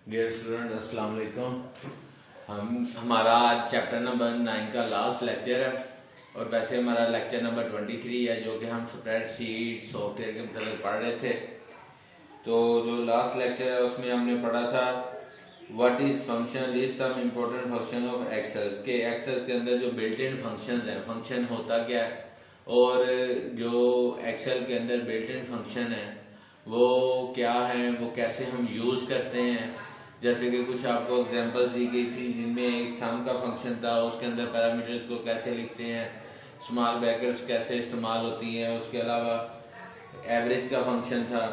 Dear student अस्सलाम वालेकुम। हमारा आज चैप्टर नंबर 9 का लास्ट लेक्चर है और वैसे हमारा लेक्चर नंबर 23 है जो कि हम स्प्रेडशीट सॉफ्टवेयर के मतलब पढ़ रहे थे। तो जो लास्ट लेक्चर है उसमें हमने पढ़ा था what is function, list some important function of Excel के। एक्सेल के अंदर जो बिल्ट इन फंक्शन है, फंक्शन होता क्या है और जो एक्सेल के अंदर बिल्ट इन फंक्शन है वो क्या है, वो कैसे हम यूज करते हैं। जैसे कि कुछ आपको एग्जांपल्स दी गई थी जिनमें एक सम का फंक्शन था, उसके अंदर पैरामीटर्स को कैसे लिखते हैं, स्मॉल ब्रैकेट्स कैसे इस्तेमाल होती हैं। उसके अलावा एवरेज का फंक्शन था,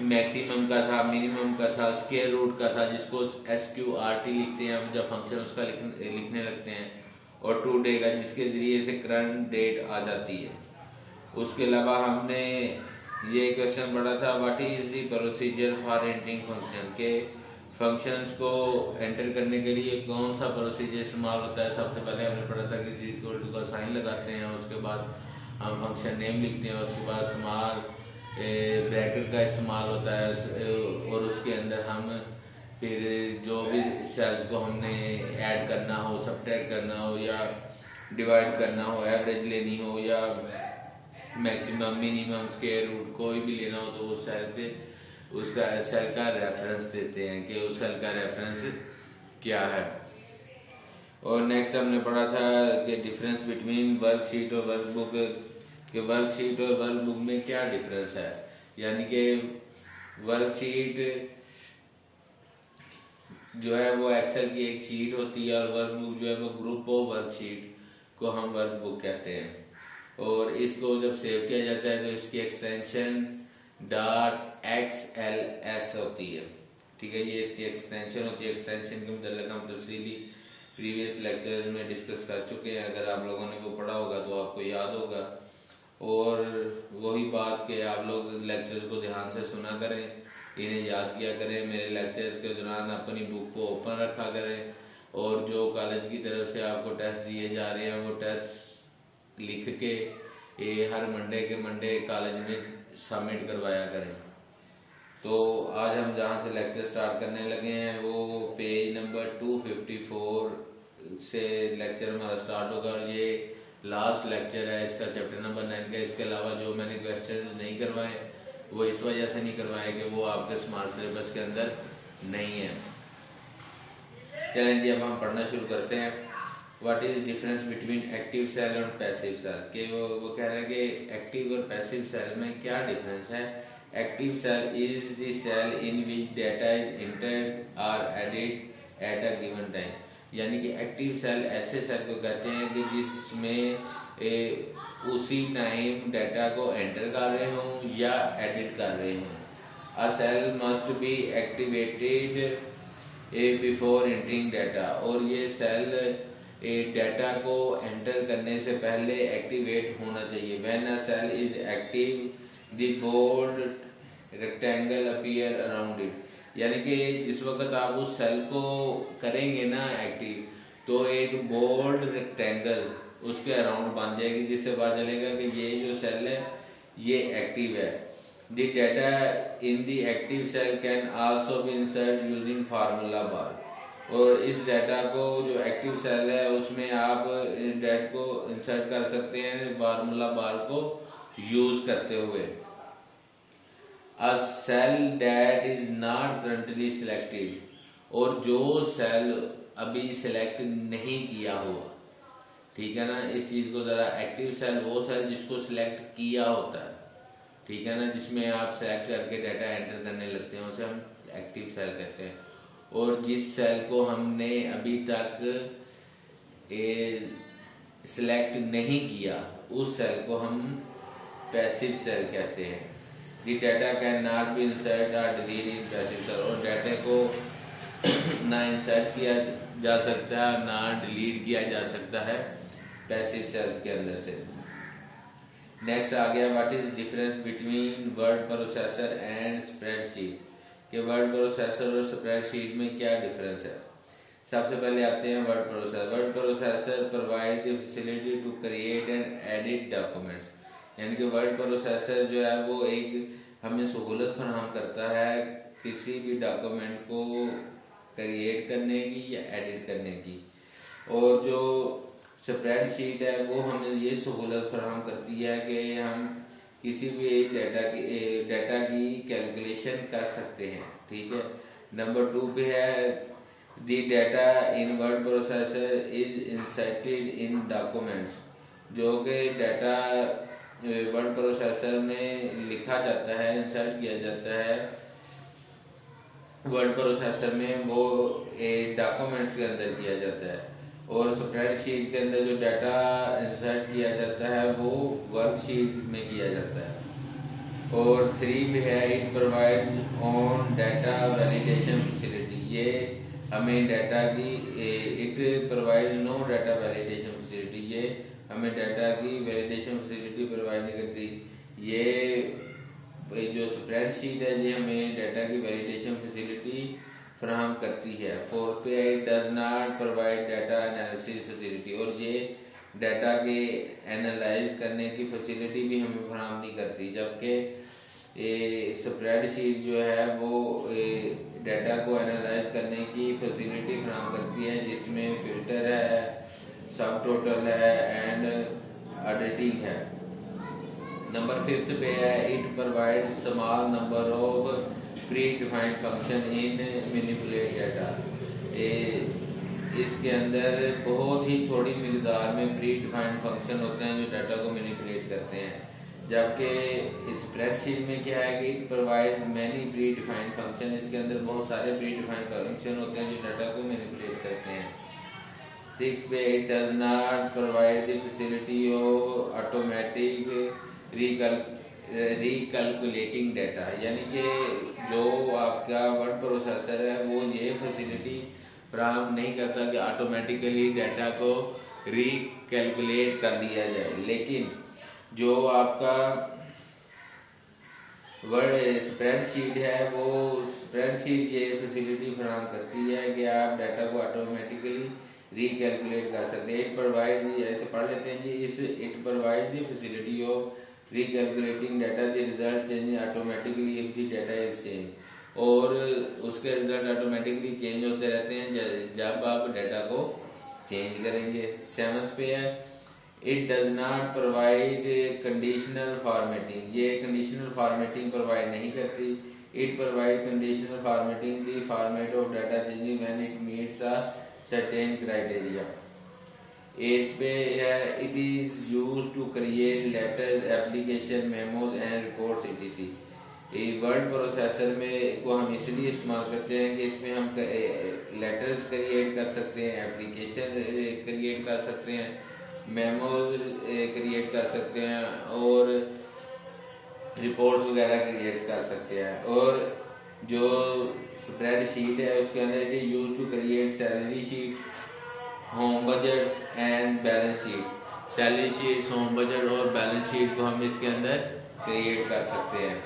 मैक्सिमम का था, मिनिमम का था, स्क्वायर रूट का था जिसको SQRT लिखते हैं हम जब फंक्शन उसका लिखने लगते हैं, और टू डे का जिसके जरिए से करंट डेट आ जाती है। उसके अलावा हमने ये क्वेश्चन पढ़ा था what is the procedure for entering function के। फंक्शंस को एंटर करने के लिए कौन सा प्रोसीजर इस्तेमाल होता है। सबसे पहले हमने पढ़ा था कि इक्वल टू का साइन लगाते हैं, उसके बाद हम फंक्शन नेम लिखते हैं, उसके बाद स्मॉल ब्रैकेट का इस्तेमाल होता है और उसके अंदर हम फिर जो भी सेल्स को हमने ऐड करना हो, सब्ट्रैक्ट करना हो या डिवाइड करना हो, एवरेज लेनी हो या मैक्सिमम, मिनिमम, स्क्वायर रूट कोई भी लेना हो तो उस सेल पे उसका सेल का रेफरेंस देते हैं कि उस सेल का रेफरेंस क्या है। और नेक्स्ट हमने पढ़ा था कि डिफरेंस बिटवीन वर्कशीट और वर्कबुक के। वर्कशीट और वर्कबुक में क्या डिफरेंस है, यानी कि वर्कशीट जो है वो एक्सेल की एक शीट होती है और वर्कबुक जो है वो ग्रुप ऑफ वर्कशीट को हम वर्कबुक कहते हैं। और इसको जब सेव किया जाता है तो इसकी एक्सटेंशन .xls होती है। ठीक है, ये इसकी एक्सटेंशन होती है। एक्सटेंशन के मतलब हम तफसीली प्रीवियस लेक्चर में डिस्कस कर चुके हैं, अगर आप लोगों ने वो पढ़ा होगा तो आपको याद होगा। और वही बात कि आप लोग लेक्चर्स को ध्यान से सुना करें, इन्हें याद किया करें। मेरे लेक्चर्स के दौरान अपनी बुक को ओपन रखा करें और जो कॉलेज की तरफ से आपको टेस्ट दिए जा रहे हैं वो टेस्ट लिख के ये हर मंडे के मंडे कॉलेज में सबमिट करवाया करें। तो आज हम जहाँ से लेक्चर स्टार्ट करने लगे हैं वो पेज नंबर 254 से लेक्चर हमारा स्टार्ट होगा। ये लास्ट लेक्चर है इसका, चैप्टर नंबर 9 का। इसके अलावा जो मैंने क्वेश्चन नहीं करवाए वो इस वजह से नहीं करवाए कि वो आपके स्मार्ट सिलेबस के अंदर नहीं है। चलें जी, अब हम पढ़ना शुरू करते हैं। What is difference between active cell और पैसिव सेल के। वो कह रहे हैं कि एक्टिव और पैसिव सेल में क्या डिफरेंस है। Active cell is the cell in which data is entered और edit at a given time, यानी कि एक्टिव सेल ऐसे सेल को कहते हैं कि जिसमें उसी टाइम डाटा को एंटर कर रहे हों या एडिट कर रहे हों। A cell must be activated before entering data, और ये सेल डाटा को एंटर करने से पहले एक्टिवेट होना चाहिए। When a cell is active the bold rectangle appear around it, यानी कि जिस वक्त आप उस सेल को करेंगे ना एक्टिव तो एक बोल्ड रेक्टेंगल उसके अराउंड बन जाएगी जिससे पता चलेगा कि ये जो सेल है ये एक्टिव है। The data in the active cell can also be insert using formula bar, और इस डाटा को जो एक्टिव सेल है उसमें आप डाटा को इंसर्ट कर सकते हैं फार्मूला बार को यूज करते हुए। A cell that is not currently selected, और जो सेल अभी सिलेक्ट नहीं किया हुआ, ठीक है ना, इस चीज को जरा, एक्टिव सेल वो सेल जिसको सिलेक्ट किया होता है, ठीक है ना, जिसमें आप सिलेक्ट करके डाटा एंटर करने लगते हैं उसे हम एक्टिव सेल कहते हैं। और जिस सेल को हमने अभी तक सिलेक्ट नहीं किया उस सेल को हम पैसिव सेल कहते हैं। The data can not be insert और डिलीट इन पैसिव सेल, और डाटा को ना इंसर्ट किया जा सकता है ना डिलीट किया जा सकता है पैसिव सेल्स के अंदर से। नेक्स्ट आ गया what is difference between word processor and spreadsheet के। वर्ड प्रोसेसर और स्प्रेडशीट में क्या डिफरेंस है। सबसे पहले आते हैं word processor. Word processor provide the facility to create and edit documents, यानी कि वर्ड प्रोसेसर जो है वो एक हमें सहूलत फराहम करता है किसी भी डॉक्यूमेंट को क्रिएट करने की या एडिट करने की। और जो स्प्रेडशीट है वो हमें ये सहूलत फराहम करती है कि हम किसी भी डाटा की कैलकुलेशन कर सकते हैं। ठीक है। नंबर 2 पे है the data in word processor is inserted in documents, जो कि डाटा वर्ड प्रोसेसर में लिखा जाता है, इंसर्ट किया जाता है वर्ड प्रोसेसर में, वो डॉक्यूमेंट्स के अंदर किया जाता है। और स्प्रेडशीट के अंदर जो डाटा इंसर्ट किया जाता है वो वर्कशीट में किया जाता है। और 3 भी है it provides on data validation facility, ये हमें डाटा की it provides no data validation facility, ये हमें डाटा की वैलिडेशन फैसिलिटी प्रोवाइड नहीं करती। ये जो स्प्रेडशीट है ये हमें डाटा की वैलिडेशन फैसिलिटी फराहम करती है। 4 पे it does not provide data analysis facility, और ये डाटा के एनालाइज करने की फैसिलिटी भी हमें फराहम नहीं करती, जबकि स्प्रेडशीट जो है वो डाटा को एनालाइज करने की फैसिलिटी फराहम करती है, जिसमें फिल्टर है, सब टोटल है एंड एडिटिंग है। नंबर 5 पे है it provide small number of pre defined function in manipulate data, इसके अंदर बहुत ही थोड़ी मिकदार में प्री डिफाइंड फंक्शन होते हैं जो डाटा को मैनिपुलेट करते हैं। जबकि स्प्रेडशीट में क्या है कि it provides many pre defined function, इसके अंदर बहुत सारे प्री डिफाइंड फंक्शन होते हैं जो डाटा को मैनिपुलेट करते हैं। 6 पे it does not provide the facility of automatic रिकैलकुलेटिंग data, यानी कि जो आपका वर्ड प्रोसेसर है वो ये फैसिलिटी फराहम नहीं करता कि ऑटोमेटिकली डाटा को रिकैलकुलेट कर दिया जाए, लेकिन जो आपका वर्ड स्प्रेडशीट है वो स्प्रेडशीट ये फैसिलिटी फराहम करती है कि आप डाटा को ऑटोमेटिकली रिकैलकुलेट कर सकते हैं। इट प्रोवाइड, ऐसे पढ़ लेते हैं जी, इस it provide the facility of रिकैलकुलेटिंग data the result change automatically if the data is change, और उसके रिजल्ट ऑटोमेटिकली चेंज होते रहते हैं जब आप डाटा को चेंज करेंगे। 7 पे है it does not provide conditional formatting, ये कंडीशनल फॉर्मेटिंग प्रोवाइड नहीं करती। It provide conditional formatting the format of data changing when it meets a certain criteria. 8 पे है it is used to create letters, application, memos and reports etc। Word processor में को हम इसलिए इस्तेमाल करते हैं कि इसमें हम लेटर्स क्रिएट कर सकते हैं, एप्लीकेशन क्रिएट कर सकते हैं, मेमोज क्रिएट कर सकते हैं और रिपोर्ट्स वगैरह क्रिएट कर सकते हैं। और जो स्प्रेडशीट है उसके अंदर it is used to create salary sheet, home budget and balance sheet. Salary sheet, home budget और बैलेंस शीट को हम इसके अंदर क्रिएट कर सकते हैं।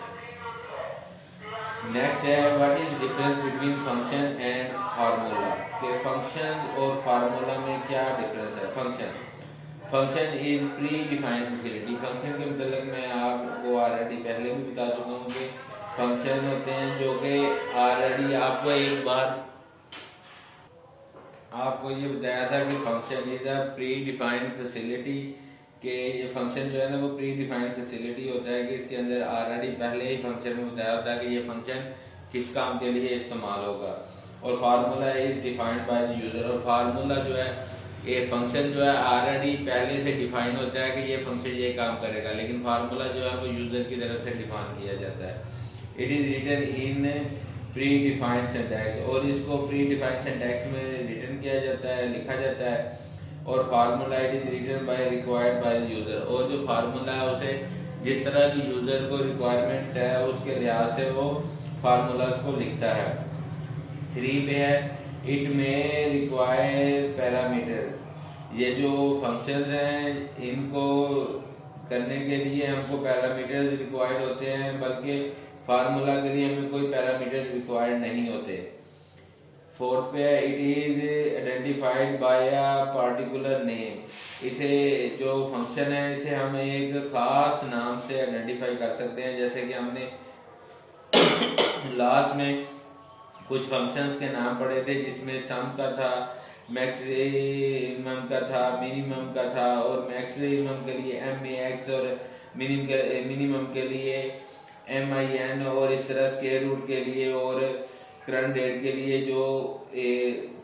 नेक्स्ट है what is difference between function and formula, के फंक्शन और फार्मूला में क्या डिफरेंस है। Function is pre defined facility, function के मतलब मैं आपको ऑलरेडी पहले भी बता चुका हूँ कि फंक्शन होते हैं जो कि ऑलरेडी आपको एक बार आपको ये बताया था कि function is a pre defined facility, कि ये फंक्शन जो है ना वो प्री डिफाइंड फैसिलिटी होता है कि इसके अंदर ऑलरेडी पहले ही फंक्शन में बताया होता है कि ये फंक्शन किस काम के लिए इस्तेमाल होगा। और formula is defined by the user, और फार्मूला जो है ये फंक्शन जो है ऑलरेडी पहले से डिफाइन होता है कि ये फंक्शन ये काम करेगा, लेकिन फार्मूला जो है वो यूजर की तरफ से डिफाइन किया जाता है। It is written in pre defined syntax, और इसको प्री डिफाइंड सिंटैक्स में रिटन किया जाता है, लिखा जाता है। और formula it is written by required by user, और जो फार्मूला है उसे जिस तरह की यूजर को रिक्वायरमेंट्स है उसके लिहाज से वो फार्मूला को लिखता है। 3 पे है इट में रिक्वायर पैरामीटर, ये जो फंक्शंस हैं इनको करने के लिए हमको पैरामीटर्स रिक्वायर्ड होते हैं, बल्कि फार्मूला के लिए हमें कोई पैरामीटर्स रिक्वायर्ड नहीं होते। 4 पे it is identified by a particular name, इसे जो फंक्शन है इसे हम एक खास नाम से आइडेंटिफाई कर सकते हैं। जैसे कि हमने लास्ट में कुछ फंक्शंस के नाम पढ़े थे, जिसमें सम का था, मैक्सिमम का था, मिनिमम का था, और मैक्सिमम के लिए MAX और मिनिमम के लिए MIN, और इस तरह स्क्वायर रूट के लिए और करंट डेट के लिए जो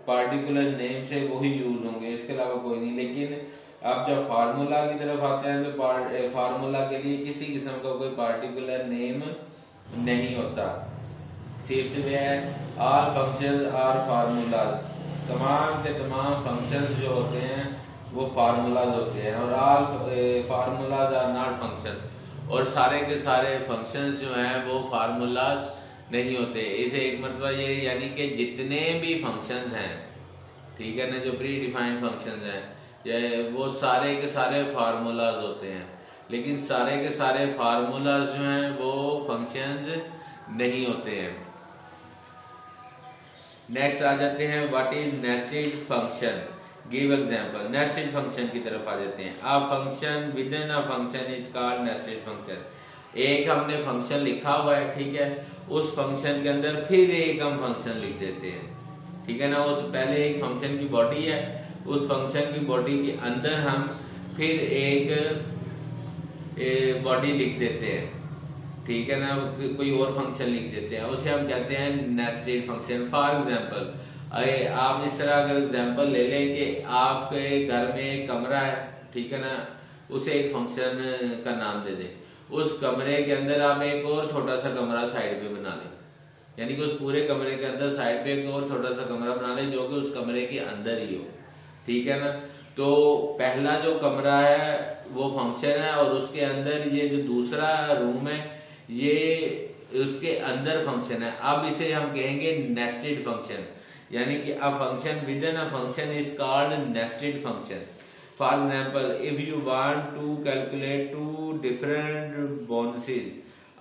पार्टिकुलर नेम्स है वही यूज होंगे, इसके अलावा कोई नहीं। लेकिन आप जब फार्मूला की तरफ आते हैं तो फार्मूला के लिए किसी किस्म का कोई पार्टिकुलर नेम नहीं होता। फिफ्थ में है ऑल फंक्शन आर फार्मूलाज, तमाम के तमाम फंक्शन जो होते हैं वो फार्मूलाज होते हैं, और all formulas are not function, और सारे के सारे फंक्शंस जो हैं वो फार्मूलाज नहीं होते। इसे एक मतलब ये यानी कि जितने भी फंक्शंस हैं, ठीक है ना, जो प्री डिफाइंड फंक्शंस हैं वो सारे के सारे फार्मूलाज होते हैं, लेकिन सारे के सारे फार्मूलाज जो हैं वो फंक्शंस नहीं होते हैं। नेक्स्ट आ जाते हैं what is nested function, give example. Nested function की तरफ आ जाते हैं। अ function within a function is called nested function. एक हमने फंक्शन लिखा हुआ है, ठीक है, उस फंक्शन के अंदर फिर एक हम फंक्शन लिख देते हैं, ठीक है ना। उस पहले एक फंक्शन की बॉडी है, उस फंक्शन की बॉडी के अंदर हम फिर एक बॉडी लिख देते हैं, ठीक है ना, कोई और फंक्शन लिख देते हैं, उसे हम कहते हैं नेस्टेड फंक्शन। फॉर एग्जांपल, आप इस तरह अगर एग्जांपल ले लें कि आपके घर में एक कमरा है, ठीक है ना, उसे एक फंक्शन का नाम दे दें, उस कमरे के अंदर आप एक और छोटा सा कमरा साइड पे बना लें, यानी कि उस पूरे कमरे के अंदर साइड पे एक और छोटा सा कमरा बना लें जो कि उस कमरे के अंदर ही हो, ठीक है ना। तो पहला जो कमरा है वो फंक्शन है, और उसके अंदर ये जो दूसरा रूम है ये उसके अंदर फंक्शन है। अब इसे हम कहेंगे नेस्टेड फंक्शन, यानी कि a function within a function is called nested function. For example, if you want to calculate two different bonuses,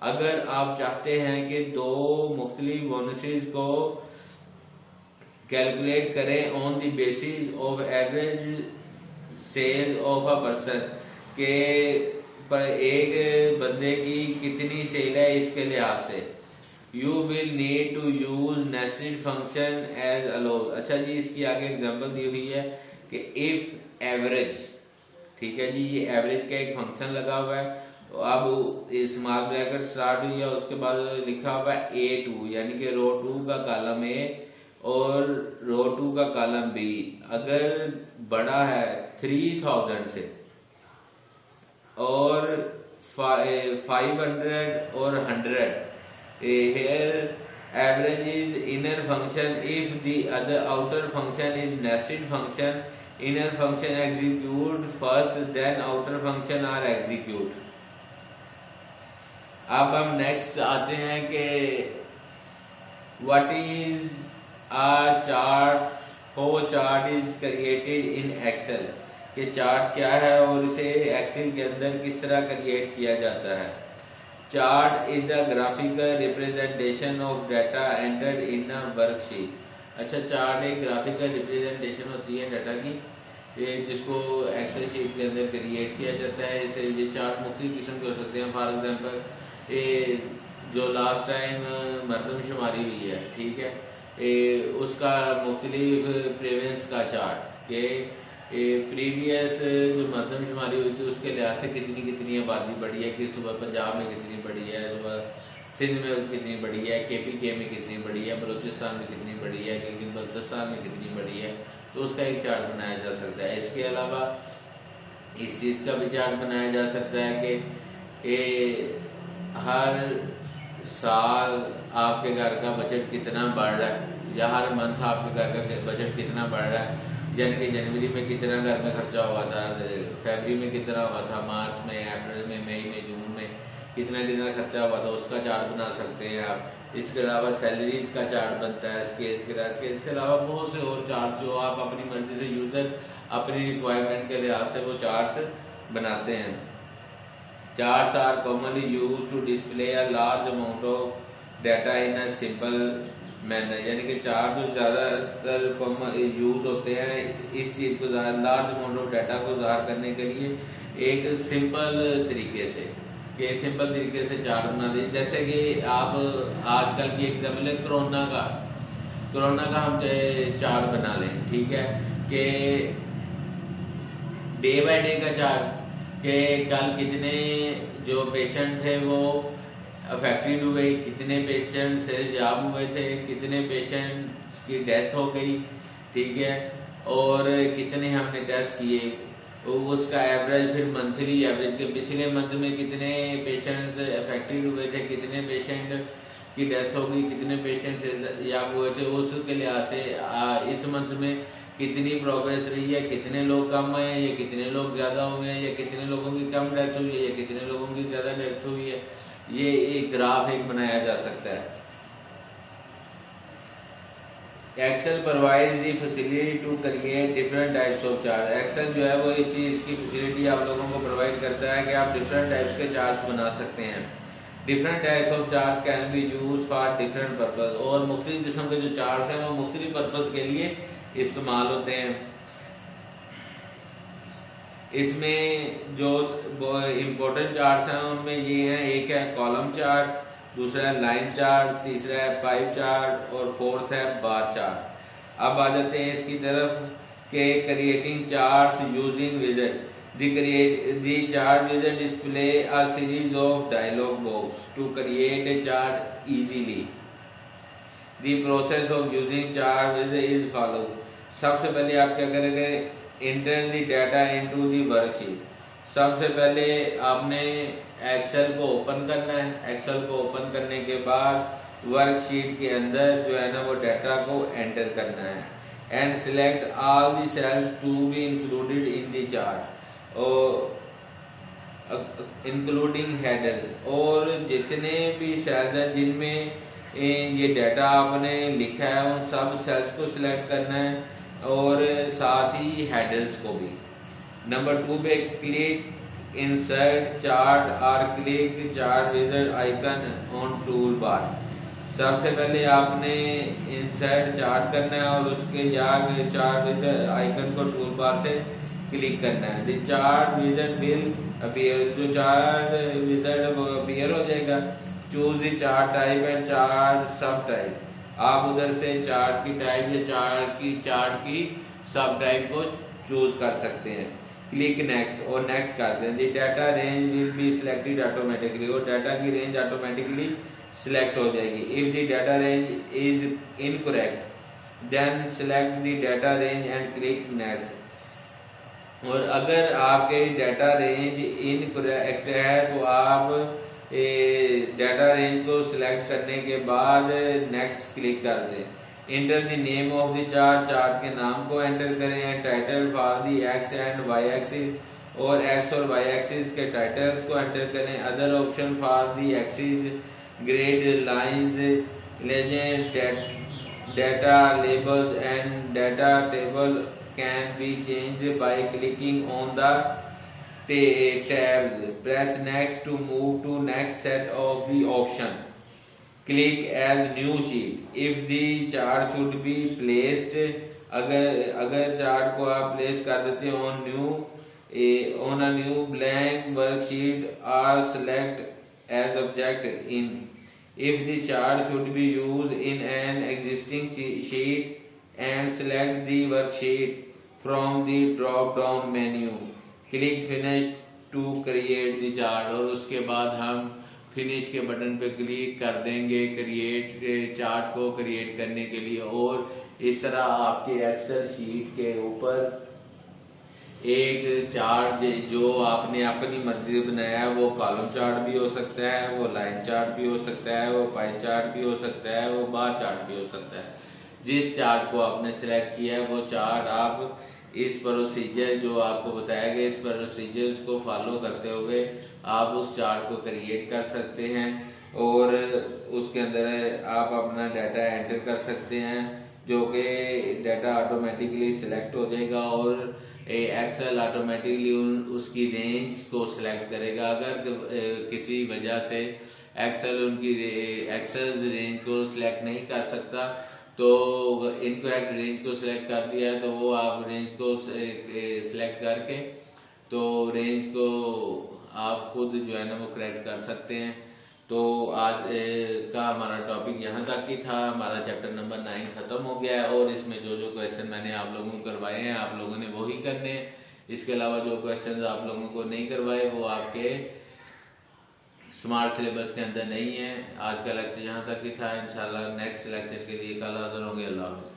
अगर आप चाहते हैं कि दो मुख्तलिफ बोनसेस को कैलकुलेट करें on the basis of average sale of a person, के पर एक बंदे की कितनी सेल है इसके लिहाज से, you will need to use nested function as allows. अच्छा जी, इसकी आगे एग्जांपल दी हुई है कि इफ एवरेज, ठीक है जी, ये एवरेज का एक फंक्शन लगा हुआ है, अब स्मॉल ब्रैकेट स्टार्ट हुई है, उसके बाद लिखा हुआ है A2, यानी कि रो 2 का कॉलम A और रो 2 का कॉलम B अगर बड़ा है 3000 से और 500 और 100, here average is inner function. If the other outer function is nested function, inner function execute first, then outer function are execute. अब हम नेक्स्ट आते हैं कि what is a chart, how chart is created in Excel, कि chart क्या है और इसे एक्सेल के अंदर किस तरह क्रिएट किया जाता है। Chart is a graphical representation of data entered in a worksheet. अच्छा, चार्ट एक ग्राफिकल रिप्रेजेंटेशन होती है डाटा की, जिसको एक्सेल शीट के अंदर क्रिएट किया जाता है। इसे ये चार्ट मुख्तलिफ किस्म के हो सकते हैं। फॉर एग्जांपल, जो लास्ट टाइम मरदमशुमारी हुई है, ठीक है, उसका मुख्तलिफ प्रेवेंस का चार्ट के प्रीवियस जो मरदमशुमारी हुई थी उसके लिहाज से कितनी कितनी आबादी बढ़ी है, कि सुबह पंजाब में कितनी बढ़ी है, सुबह सिंध में कितनी बढ़ी है, KPK में कितनी बढ़ी है, बलूचिस्तान में कितनी बढ़ी है, गिलगित बल्तिस्तान में कितनी बढ़ी है, तो उसका एक चार्ट बनाया जा सकता है। इसके अलावा इस चीज़ का भी चार्ट बनाया जा सकता है कि हर साल आपके घर का बजट कितना बढ़ रहा है, या हर मंथ आपके घर का बजट कितना बढ़ रहा है, यानी कि जनवरी में कितना घर में खर्चा हुआ था, फरवरी में कितना हुआ था, मार्च में, अप्रैल में, मई में, जून में कितना कितना खर्चा हुआ था, उसका चार्ट बना सकते हैं आप। इसके अलावा सैलरीज का चार्ट बनता है इसके अलावा बहुत से और चार्ट जो आप अपनी मर्जी से यूजर अपनी रिक्वायरमेंट के लिहाज से वो चार्ट्स बनाते हैं। Charts are commonly use to display a large amount of data in a simple manner, यानी कि चार्ट जो ज्यादातर यूज होते हैं इस चीज को लार्ज अमाउंट ऑफ डाटा को ज़ाहिर करने के लिए एक सिंपल तरीके से, कि सिंपल तरीके से चार्ट बना दें। जैसे कि आप आजकल की एग्जाम्पल है कोरोना का हम चार्ट बना लें, ठीक है, कि डे बाय डे का चार्ट कि कल कितने जो पेशेंट थे वो अफेक्टेड हुए, कितने पेशेंट सेहतयाब हुए थे, कितने पेशेंट की डेथ हो गई, ठीक है, और कितने हमने टेस्ट किए, उसका एवरेज, फिर मंथली एवरेज के पिछले मंथ में कितने पेशेंट अफेक्टेड हुए थे, कितने पेशेंट की डेथ हो गई, कितने पेशेंट सेहतयाब हुए थे, उसके लिहाज से इस मंथ में कितनी प्रोग्रेस रही है, कितने लोग कम आए हैं या कितने लोग ज्यादा हुए हैं, या कितने लोगों की कम डेथ हुई है या कितने लोगों की ज्यादा डेथ हुई है, ये एक ग्राफ बनाया जा सकता है। Excel provides the facility to create different types of chart. Excel जो है वो इस चीज की फैसिलिटी आप लोगों को प्रोवाइड करता है कि आप डिफरेंट टाइप्स के चार्ट्स बना सकते हैं। Different types of chart can be use for different purpose, और मुख्तलिफ किस्म के जो चार्ट्स हैं वो मुख्तलिफ पर्पज के लिए इस्तेमाल होते हैं। इसमें जो इम्पोर्टेंट चार्ट्स हैं उनमें ये हैं, एक है कॉलम चार्ट, दूसरा है लाइन चार्ट, तीसरा है पाइप चार्ट और फोर्थ है बार चार्ट। अब आ जाते हैं इसकी तरफ के creating charts using wizard. The chart wizard display a series of dialog box to create a chart easily. The process of using chart wizard is follow. सबसे पहले आप क्या करेंगे, enter the data into the worksheet। सबसे पहले आपने Excel को open करना है। एक्सेल को ओपन करने के बाद वर्कशीट के अंदर जो है ना वो डाटा को एंटर करना है, and select all the cells to be included in the chart including headers, और जितने भी सेल्स हैं जिनमें ये डाटा आपने लिखा है उन सब सेल्स को सिलेक्ट करना है, और साथ ही हेडर्स को भी। नंबर 2 पे क्लिक इंसर्ट चार्ट और click chart wizard icon on tool bar. सबसे पहले आपने इंसर्ट चार्ट करना है और उसके आगे चार्ट विज़ार्ड आइकन को टूल बार से क्लिक करना है। The chart wizard will appear, जो चार्ट विज़ार्ड वो अपीयर हो जाएगा। Choose the chart type and chart सब टाइप, आप उधर से चार्ट की टाइप या चार्ट की सब टाइप को चूज कर सकते हैं। क्लिक नेक्स्ट और नेक्स्ट करते हैं। The data range will be selected automatically, और डाटा की रेंज ऑटोमेटिकली सिलेक्ट हो जाएगी। If the data range is incorrect then select the data range and click next. और अगर आपके डाटा रेंज इनकरेक्ट है तो आप डाटा रेंज को सिलेक्ट करने के बाद नेक्स्ट क्लिक कर दें। Enter the name of the chart, chart के नाम को एंटर करें। Title for the X and Y axis, और एक्स और वाई एक्सिस के टाइटल्स को एंटर करें। Other option for the axis, grid lines, legend, data labels and data table can be changed by clicking on the tabs. Press next to move to next set of the option. Click as new sheet if the chart should be placed. अगर chart को आप place कर देते हैं on a new blank worksheet or select as object in. If the chart should be used in an existing sheet, and select the worksheet from the drop down menu. Click finish to create the chart, और उसके बाद हम finish के button पे click कर देंगे create chart को create करने के लिए। और इस तरह आपके एक्सेल शीट के ऊपर एक चार्ट जो आपने अपनी मर्जी से बनाया है, वो कॉलम चार्ट भी हो सकता है, वो लाइन चार्ट भी हो सकता है, वो पाई चार्ट भी हो सकता है, वो बार चार्ट भी हो सकता है। जिस चार्ट को आपने सिलेक्ट किया है वो चार्ट आप इस प्रोसीजर जो आपको बताया गया, इस प्रोसीजर को फॉलो करते हुए आप उस चार्ट को क्रिएट कर सकते हैं, और उसके अंदर आप अपना डाटा एंटर कर सकते हैं, जो कि डाटा ऑटोमेटिकली सिलेक्ट हो जाएगा, और एक्सेल ऑटोमेटिकली उसकी रेंज को सिलेक्ट करेगा। अगर किसी वजह से एक्सेल रेंज को सिलेक्ट नहीं कर सकता, तो इनकरेक्ट रेंज को सिलेक्ट कर दिया है, तो वो आप रेंज को सिलेक्ट करके तो रेंज को आप खुद जो है ना वो करेक्ट कर सकते हैं। तो आज का हमारा टॉपिक यहाँ तक ही था। हमारा चैप्टर नंबर 9 खत्म हो गया है और इसमें जो जो क्वेश्चन मैंने आप लोगों को करवाए हैं आप लोगों ने वही करने हैं। इसके अलावा जो क्वेश्चन आप लोगों को नहीं करवाए वो आपके स्मार्ट सिलेबस के अंदर नहीं है। आज का लेक्चर यहाँ तक ही था। इंशाल्लाह नेक्स्ट लेक्चर के लिए कल हाजिर होंगे। अल्लाह हाफ़िज़।